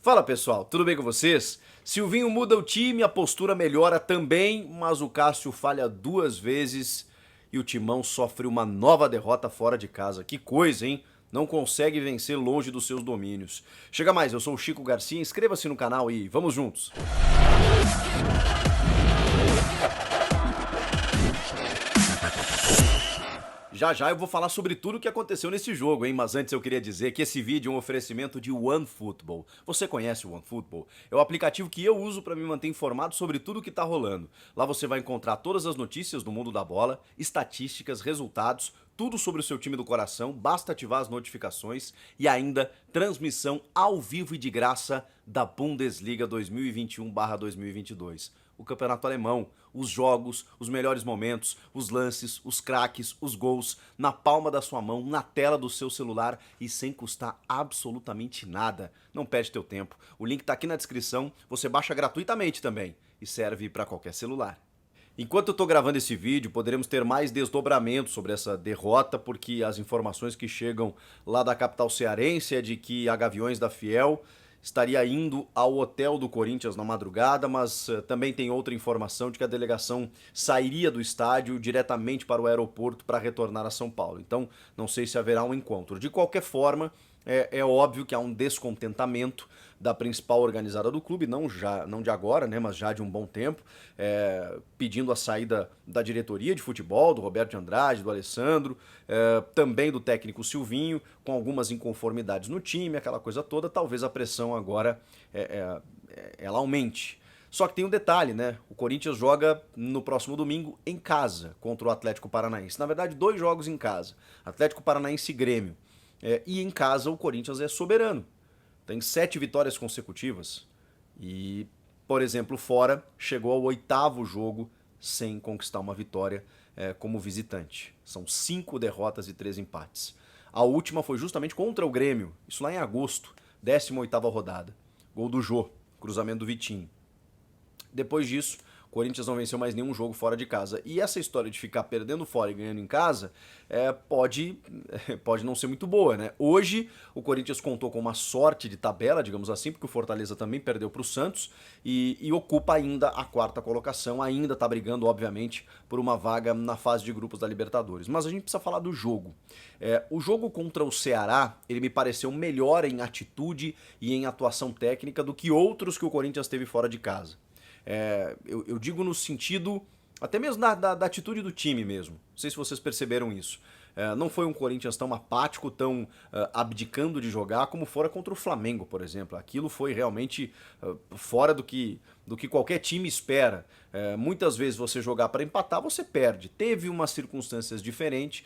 Fala pessoal, tudo bem com vocês? Silvinho muda o time, a postura melhora também, mas o Cássio falha duas vezes e o Timão sofre uma nova derrota fora de casa. Que coisa, hein? Não consegue vencer longe dos seus domínios. Chega mais, eu sou o Chico Garcia, inscreva-se no canal e vamos juntos! Já já eu vou falar sobre tudo o que aconteceu nesse jogo, hein? Mas antes eu queria dizer que esse vídeo é um oferecimento de OneFootball. Você conhece o OneFootball? É o aplicativo que eu uso para me manter informado sobre tudo o que tá rolando. Lá você vai encontrar todas as notícias do mundo da bola, estatísticas, resultados, tudo sobre o seu time do coração, basta ativar as notificações e ainda transmissão ao vivo e de graça da Bundesliga 2021/2022. O campeonato alemão, os jogos, os melhores momentos, os lances, os craques, os gols, na palma da sua mão, na tela do seu celular e sem custar absolutamente nada. Não perde teu tempo. O link tá aqui na descrição, você baixa gratuitamente também e serve para qualquer celular. Enquanto eu tô gravando esse vídeo, poderemos ter mais desdobramentos sobre essa derrota, porque as informações que chegam lá da capital cearense é de que a Gaviões da Fiel estaria indo ao hotel do Corinthians na madrugada, mas também tem outra informação de que a delegação sairia do estádio diretamente para o aeroporto para retornar a São Paulo. Então, não sei se haverá um encontro. De qualquer forma, é óbvio que há um descontentamento da principal organizada do clube, não de agora, né, mas já de um bom tempo, pedindo a saída da diretoria de futebol, do Roberto de Andrade, do Alessandro, também do técnico Silvinho, com algumas inconformidades no time, aquela coisa toda. Talvez a pressão agora ela aumente. Só que tem um detalhe, né? O Corinthians joga no próximo domingo em casa contra o Atlético Paranaense. Na verdade, 2 jogos em casa. Atlético Paranaense e Grêmio. E em casa o Corinthians é soberano. Tem 7 vitórias consecutivas. E, por exemplo, fora, chegou ao 8º jogo sem conquistar uma vitória como visitante. São 5 derrotas e 3 empates. A última foi justamente contra o Grêmio, isso lá em agosto, 18ª rodada. Gol do Jô, cruzamento do Vitinho. Depois disso, o Corinthians não venceu mais nenhum jogo fora de casa. E essa história de ficar perdendo fora e ganhando em casa pode não ser muito boa, né? Hoje, o Corinthians contou com uma sorte de tabela, digamos assim, porque o Fortaleza também perdeu para o Santos e ocupa ainda a 4ª colocação. Ainda está brigando, obviamente, por uma vaga na fase de grupos da Libertadores. Mas a gente precisa falar do jogo. O jogo contra o Ceará, ele me pareceu melhor em atitude e em atuação técnica do que outros que o Corinthians teve fora de casa. Eu digo no sentido até mesmo da atitude do time mesmo. Não sei se vocês perceberam isso. Não foi um Corinthians tão apático, tão abdicando de jogar como fora contra o Flamengo, por exemplo. Aquilo foi realmente fora do que qualquer time espera. Muitas vezes você jogar para empatar, você perde. Teve umas circunstâncias diferentes,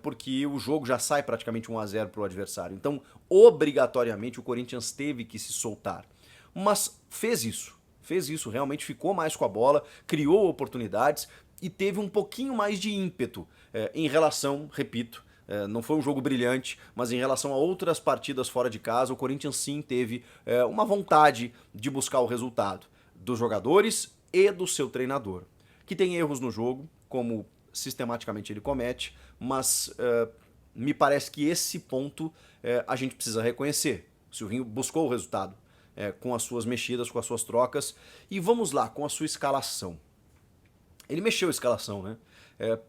porque o jogo já sai praticamente 1-0 para o adversário. Então, obrigatoriamente, o Corinthians teve que se soltar. Mas fez isso, realmente ficou mais com a bola, criou oportunidades e teve um pouquinho mais de ímpeto em relação, repito, não foi um jogo brilhante, mas em relação a outras partidas fora de casa, o Corinthians sim teve uma vontade de buscar o resultado dos jogadores e do seu treinador, que tem erros no jogo, como sistematicamente ele comete, mas me parece que esse ponto a gente precisa reconhecer. O Silvinho buscou o resultado. Com as suas mexidas, com as suas trocas. E vamos lá, com a sua escalação. Ele mexeu a escalação, né?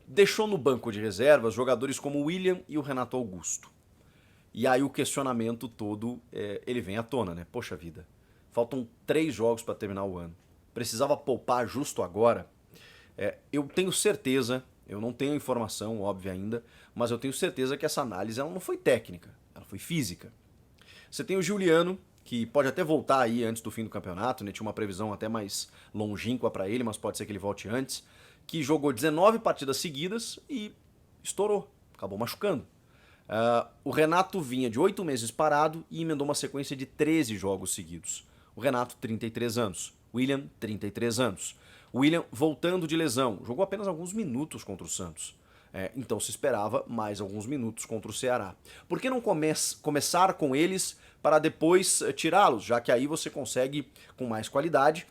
Deixou no banco de reservas jogadores como o William e o Renato Augusto. E aí o questionamento todo, ele vem à tona, né? Poxa vida, faltam 3 jogos para terminar o ano. Precisava poupar justo agora? Eu tenho certeza, eu não tenho informação, óbvio ainda, mas eu tenho certeza que essa análise ela não foi técnica, ela foi física. Você tem o Juliano, que pode até voltar aí antes do fim do campeonato, né? Tinha uma previsão até mais longínqua para ele, mas pode ser que ele volte antes, que jogou 19 partidas seguidas e estourou, acabou machucando. O Renato vinha de 8 meses parado e emendou uma sequência de 13 jogos seguidos. O Renato, 33 anos. William, 33 anos. O William voltando de lesão, jogou apenas alguns minutos contra o Santos. Então se esperava mais alguns minutos contra o Ceará. Por que não começar com eles para depois tirá-los, já que aí você consegue com mais qualidade.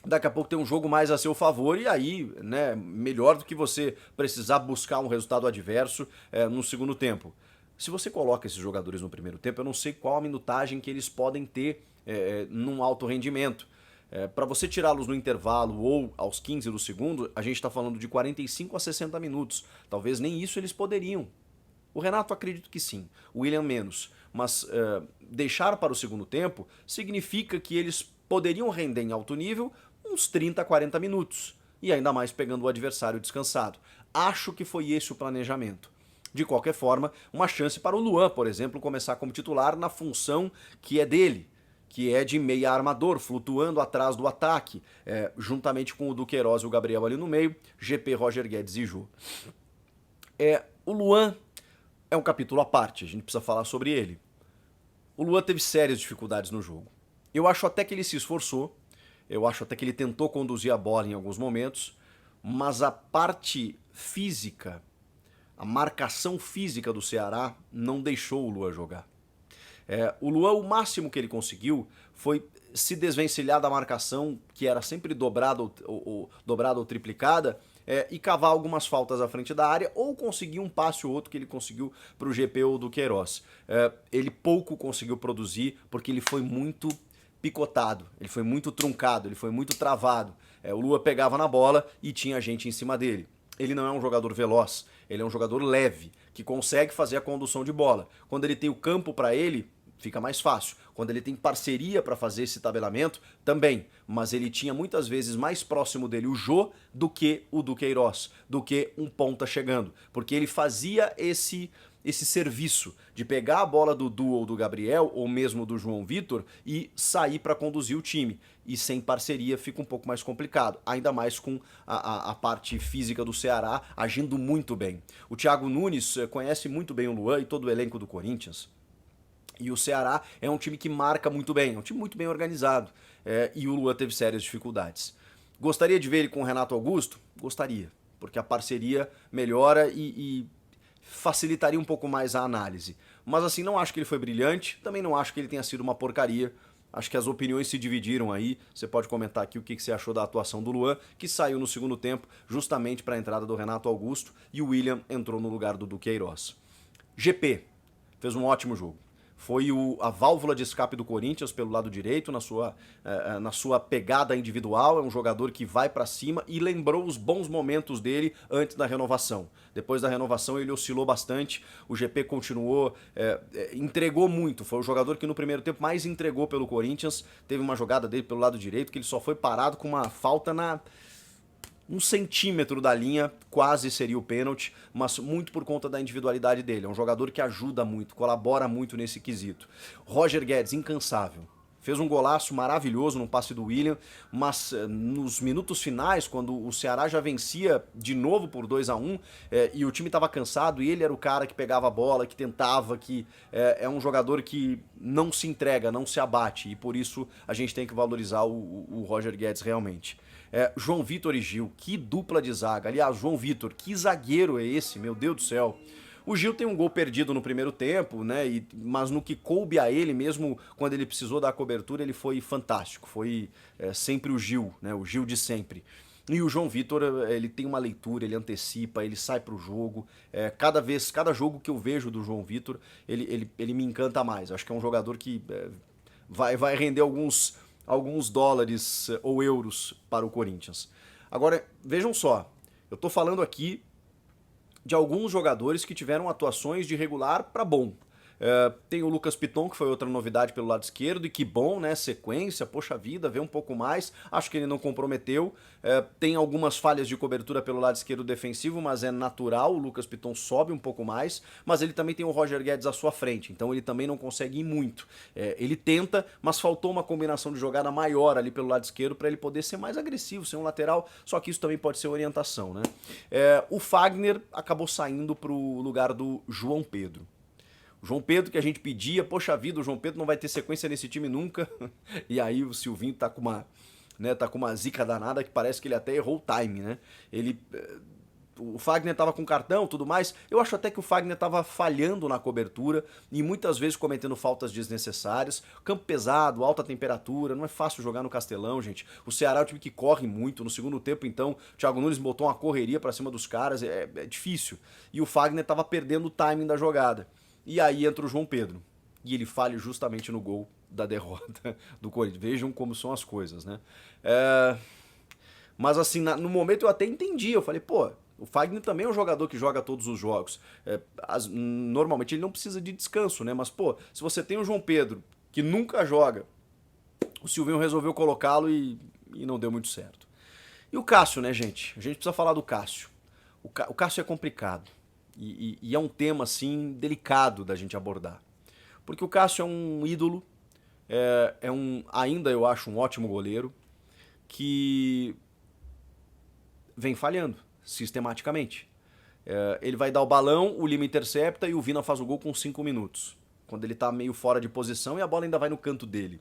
Daqui a pouco tem um jogo mais a seu favor e aí, né, melhor do que você precisar buscar um resultado adverso no segundo tempo. Se você coloca esses jogadores no primeiro tempo, eu não sei qual a minutagem que eles podem ter num alto rendimento. Para você tirá-los no intervalo ou aos 15 do segundo, a gente está falando de 45 a 60 minutos. Talvez nem isso eles poderiam. O Renato acredito que sim, o William menos. Mas deixar para o segundo tempo significa que eles poderiam render em alto nível uns 30 a 40 minutos. E ainda mais pegando o adversário descansado. Acho que foi esse o planejamento. De qualquer forma, uma chance para o Luan, por exemplo, começar como titular na função que é dele, que é de meia armador, flutuando atrás do ataque, juntamente com o Duqueiroz e o Gabriel ali no meio, GP, Roger Guedes e Jô. O Luan é um capítulo à parte, a gente precisa falar sobre ele. O Luan teve sérias dificuldades no jogo. Eu acho até que ele se esforçou, eu acho até que ele tentou conduzir a bola em alguns momentos, mas a parte física, a marcação física do Ceará não deixou o Luan jogar. O Luan, o máximo que ele conseguiu foi se desvencilhar da marcação, que era sempre dobrada ou triplicada, e cavar algumas faltas à frente da área, ou conseguir um passe ou outro que ele conseguiu para o GP ou do Queiroz. Ele pouco conseguiu produzir, porque ele foi muito picotado, ele foi muito truncado, ele foi muito travado. O Luan pegava na bola e tinha gente em cima dele. Ele não é um jogador veloz, ele é um jogador leve, que consegue fazer a condução de bola. Quando ele tem o campo para ele, fica mais fácil. Quando ele tem parceria para fazer esse tabelamento, também. Mas ele tinha muitas vezes mais próximo dele o Jô do que o Duqueiroz, do que um ponta chegando. Porque ele fazia esse serviço de pegar a bola do Du ou do Gabriel, ou mesmo do João Vitor, e sair para conduzir o time. E sem parceria fica um pouco mais complicado, ainda mais com a parte física do Ceará agindo muito bem. O Thiago Nunes conhece muito bem o Luan e todo o elenco do Corinthians. E o Ceará é um time que marca muito bem, é um time muito bem organizado. E o Luan teve sérias dificuldades. Gostaria de ver ele com o Renato Augusto? Gostaria, porque a parceria melhora e facilitaria um pouco mais a análise. Mas assim, não acho que ele foi brilhante, também não acho que ele tenha sido uma porcaria. Acho que as opiniões se dividiram aí. Você pode comentar aqui o que você achou da atuação do Luan, que saiu no segundo tempo justamente para a entrada do Renato Augusto, e o William entrou no lugar do Duqueiroz. GP fez um ótimo jogo. Foi a válvula de escape do Corinthians pelo lado direito, na sua pegada individual. É um jogador que vai para cima e lembrou os bons momentos dele antes da renovação. Depois da renovação ele oscilou bastante, o GP continuou, entregou muito. Foi o jogador que no primeiro tempo mais entregou pelo Corinthians. Teve uma jogada dele pelo lado direito que ele só foi parado com uma falta na 1 centímetro da linha, quase seria o pênalti, mas muito por conta da individualidade dele. É um jogador que ajuda muito, colabora muito nesse quesito. Roger Guedes, incansável. Fez um golaço maravilhoso no passe do William, mas nos minutos finais, quando o Ceará já vencia de novo por 2-1, e o time estava cansado, e ele era o cara que pegava a bola, que tentava, que é um jogador que não se entrega, não se abate, e por isso a gente tem que valorizar o Roger Guedes realmente. João Vitor e Gil, que dupla de zaga. Aliás, João Vitor, que zagueiro é esse? Meu Deus do céu. O Gil tem um gol perdido no primeiro tempo, né? Mas no que coube a ele, mesmo quando ele precisou dar a cobertura, ele foi fantástico. Foi sempre o Gil, né? O Gil de sempre. E o João Vitor, ele tem uma leitura, ele antecipa, ele sai pro jogo. Cada jogo que eu vejo do João Vitor, ele me encanta mais. Acho que é um jogador que vai render alguns dólares ou euros para o Corinthians. Agora, vejam só, eu tô falando aqui de alguns jogadores que tiveram atuações de regular para bom. Tem o Lucas Piton, que foi outra novidade pelo lado esquerdo, e que bom, né? Sequência, poxa vida, vê um pouco mais. Acho que ele não comprometeu. Tem algumas falhas de cobertura pelo lado esquerdo defensivo, mas é natural. O Lucas Piton sobe um pouco mais, mas ele também tem o Roger Guedes à sua frente, então ele também não consegue ir muito. Ele tenta, mas faltou uma combinação de jogada maior ali pelo lado esquerdo para ele poder ser mais agressivo, ser um lateral, só que isso também pode ser orientação, né? O Fagner acabou saindo para o lugar do João Pedro. O João Pedro que a gente pedia, poxa vida, o João Pedro não vai ter sequência nesse time nunca. E aí o Silvinho tá com uma zica danada que parece que ele até errou o time, né? O Fagner tava com cartão, tudo mais. Eu acho até que o Fagner tava falhando na cobertura e muitas vezes cometendo faltas desnecessárias. Campo pesado, alta temperatura, não é fácil jogar no Castelão, gente. O Ceará é um time que corre muito. No segundo tempo, então, o Thiago Nunes botou uma correria pra cima dos caras, é difícil. E o Fagner tava perdendo o timing da jogada. e aí entra o João Pedro. E ele falha justamente no gol da derrota do Corinthians. Vejam como são as coisas, né? Mas assim, no momento eu até entendi. Eu falei, pô, o Fagner também é um jogador que joga todos os jogos. Normalmente ele não precisa de descanso, né? Mas, pô, se você tem o João Pedro, que nunca joga, o Silvinho resolveu colocá-lo e não deu muito certo. E o Cássio, né, gente? A gente precisa falar do Cássio. O Cássio é complicado. E é um tema, assim, delicado da gente abordar. Porque o Cássio é um ídolo, ainda eu acho um ótimo goleiro, que vem falhando sistematicamente. Ele vai dar o balão, o Lima intercepta e o Vina faz o gol com 5 minutos. Quando ele tá meio fora de posição e a bola ainda vai no canto dele.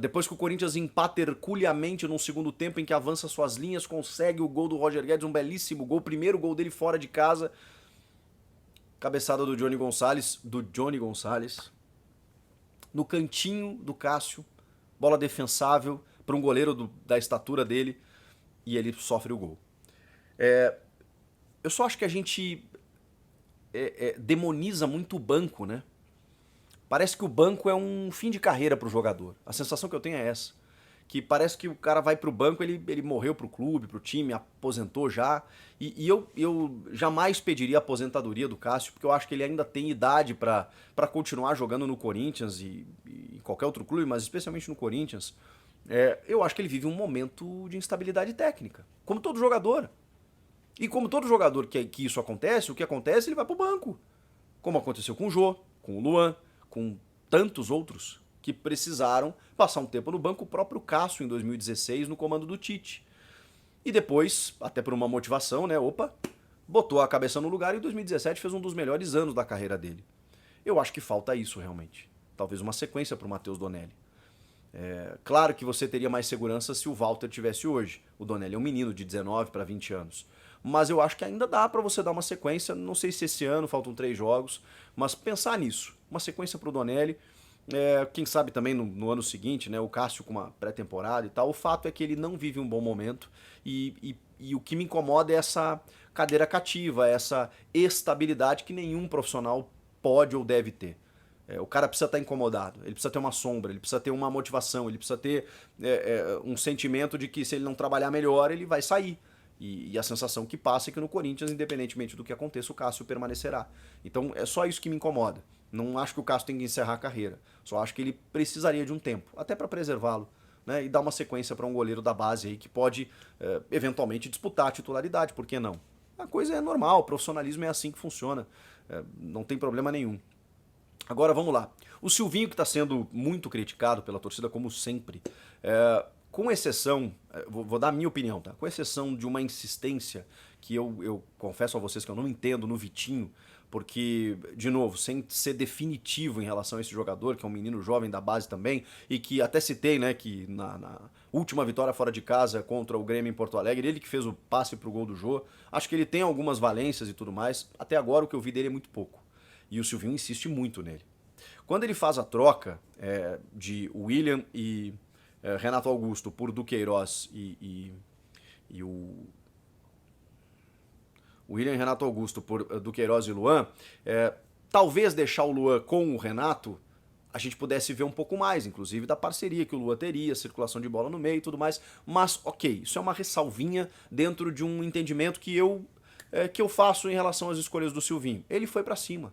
Depois que o Corinthians empata herculeamente num segundo tempo em que avança suas linhas, consegue o gol do Roger Guedes, um belíssimo gol, primeiro gol dele fora de casa. Cabeçada do Johnny Gonçalves, no cantinho do Cássio, bola defensável para um goleiro da estatura dele, e ele sofre o gol. Eu só acho que a gente demoniza muito o banco, né? Parece que o banco é um fim de carreira pro jogador. A sensação que eu tenho é essa. Que parece que o cara vai pro banco, ele morreu pro clube, pro time, aposentou já. E eu jamais pediria a aposentadoria do Cássio, porque eu acho que ele ainda tem idade para continuar jogando no Corinthians e em qualquer outro clube, mas especialmente no Corinthians. Eu acho que ele vive um momento de instabilidade técnica, como todo jogador. E como todo jogador que isso acontece, o que acontece, ele vai pro banco. Como aconteceu com o Jô, com o Luan, com tantos outros que precisaram passar um tempo no banco, o próprio Cássio em 2016 no comando do Tite. E depois, até por uma motivação, né, botou a cabeça no lugar e em 2017 fez um dos melhores anos da carreira dele. Eu acho que falta isso realmente. Talvez uma sequência para o Matheus Donelli. Claro que você teria mais segurança se o Walter tivesse hoje. O Donelli é um menino de 19 para 20 anos. Mas eu acho que ainda dá para você dar uma sequência, não sei se esse ano, faltam 3 jogos, mas pensar nisso. Uma sequência para o Donelli. Quem sabe também no ano seguinte, né, o Cássio com uma pré-temporada e tal. O fato é que ele não vive um bom momento e o que me incomoda é essa cadeira cativa, essa estabilidade que nenhum profissional pode ou deve ter. O cara precisa estar incomodado, ele precisa ter uma sombra, ele precisa ter uma motivação, ele precisa ter um sentimento de que se ele não trabalhar melhor, ele vai sair. E a sensação que passa é que no Corinthians, independentemente do que aconteça, o Cássio permanecerá. Então é só isso que me incomoda. Não acho que o Cássio tenha que encerrar a carreira. Só acho que ele precisaria de um tempo, até para preservá-lo, né? E dar uma sequência para um goleiro da base aí que pode eventualmente disputar a titularidade, por que não? A coisa é normal, o profissionalismo é assim que funciona. Não tem problema nenhum. Agora vamos lá. O Silvinho, que está sendo muito criticado pela torcida, como sempre, com exceção, vou dar a minha opinião, tá? Com exceção de uma insistência que eu confesso a vocês que eu não entendo no Vitinho, porque, de novo, sem ser definitivo em relação a esse jogador, que é um menino jovem da base também, e que até citei, né, que na última vitória fora de casa contra o Grêmio em Porto Alegre, ele que fez o passe pro gol do Jô, acho que ele tem algumas valências e tudo mais, até agora o que eu vi dele é muito pouco. E o Silvinho insiste muito nele. Quando ele faz a troca de William e Renato Augusto por Duqueiroz e o William e Renato Augusto por Duqueiroz e Luan, talvez deixar o Luan com o Renato, a gente pudesse ver um pouco mais, inclusive da parceria que o Luan teria, circulação de bola no meio e tudo mais, mas ok, isso é uma ressalvinha dentro de um entendimento que eu faço em relação às escolhas do Silvinho. Ele foi pra cima.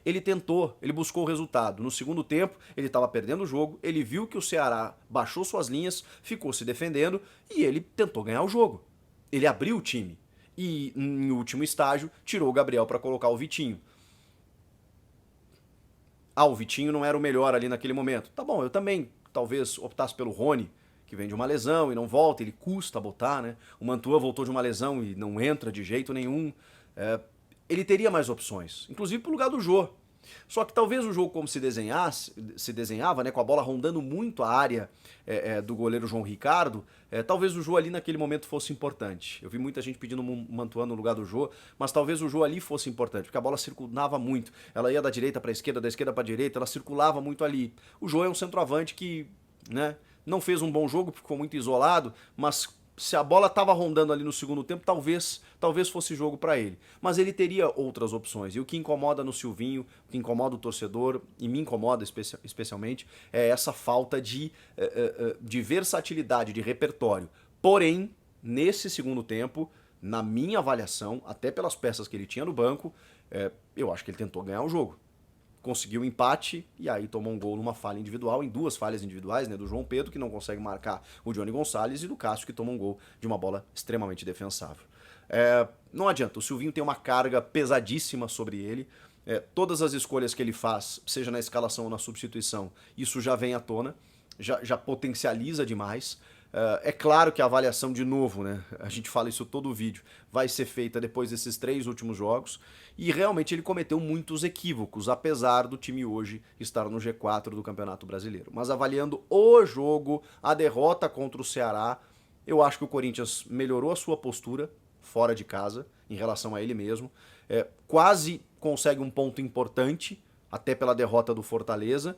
Ele tentou, ele buscou o resultado. No segundo tempo, ele estava perdendo o jogo, ele viu que o Ceará baixou suas linhas, ficou se defendendo e ele tentou ganhar o jogo. Ele abriu o time e, em último estágio, tirou o Gabriel para colocar o Vitinho. O Vitinho não era o melhor ali naquele momento. Tá bom, eu também talvez optasse pelo Rony, que vem de uma lesão e não volta, ele custa botar, né? O Mantua voltou de uma lesão e não entra de jeito nenhum. Ele teria mais opções, inclusive pro lugar do Jô. Só que talvez o jogo como se desenhava, né, com a bola rondando muito a área do goleiro João Ricardo, talvez o Jô ali naquele momento fosse importante. Eu vi muita gente pedindo um Mantuan no lugar do Jô, mas talvez o Jô ali fosse importante, porque a bola circulava muito. Ela ia da direita para a esquerda, da esquerda para a direita, ela circulava muito ali. O Jô é um centroavante que, né, não fez um bom jogo, ficou muito isolado, mas se a bola estava rondando ali no segundo tempo, talvez fosse jogo para ele. Mas ele teria outras opções. E o que incomoda no Silvinho, o que incomoda o torcedor, e me incomoda especialmente, é essa falta de versatilidade, de repertório. Porém, nesse segundo tempo, na minha avaliação, até pelas peças que ele tinha no banco, eu acho que ele tentou ganhar o jogo. Conseguiu o empate e aí tomou um gol numa falha individual, em duas falhas individuais, né, do João Pedro, que não consegue marcar o Johnny Gonçalves, e do Cássio, que toma um gol de uma bola extremamente defensável. Não adianta, o Silvinho tem uma carga pesadíssima sobre ele. Todas as escolhas que ele faz, seja na escalação ou na substituição, isso já vem à tona, já potencializa demais. É claro que a avaliação, de novo, né, a gente fala isso todo o vídeo, vai ser feita depois desses 3 últimos jogos, e realmente ele cometeu muitos equívocos, apesar do time hoje estar no G4 do Campeonato Brasileiro. Mas avaliando o jogo, a derrota contra o Ceará, eu acho que o Corinthians melhorou a sua postura fora de casa, em relação a ele mesmo, quase consegue um ponto importante, até pela derrota do Fortaleza,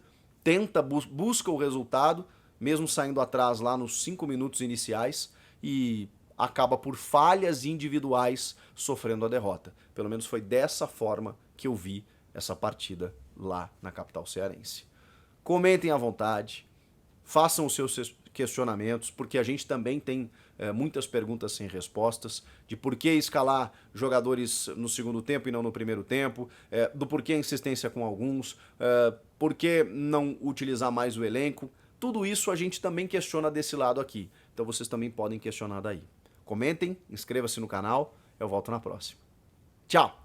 busca o resultado, mesmo saindo atrás lá nos 5 minutos iniciais, e acaba por falhas individuais sofrendo a derrota. Pelo menos foi dessa forma que eu vi essa partida lá na capital cearense. Comentem à vontade, façam os seus questionamentos, porque a gente também tem muitas perguntas sem respostas, de por que escalar jogadores no segundo tempo e não no primeiro tempo, do porquê a insistência com alguns, por que não utilizar mais o elenco. Tudo isso a gente também questiona desse lado aqui, então vocês também podem questionar daí. Comentem, inscreva-se no canal, eu volto na próxima. Tchau!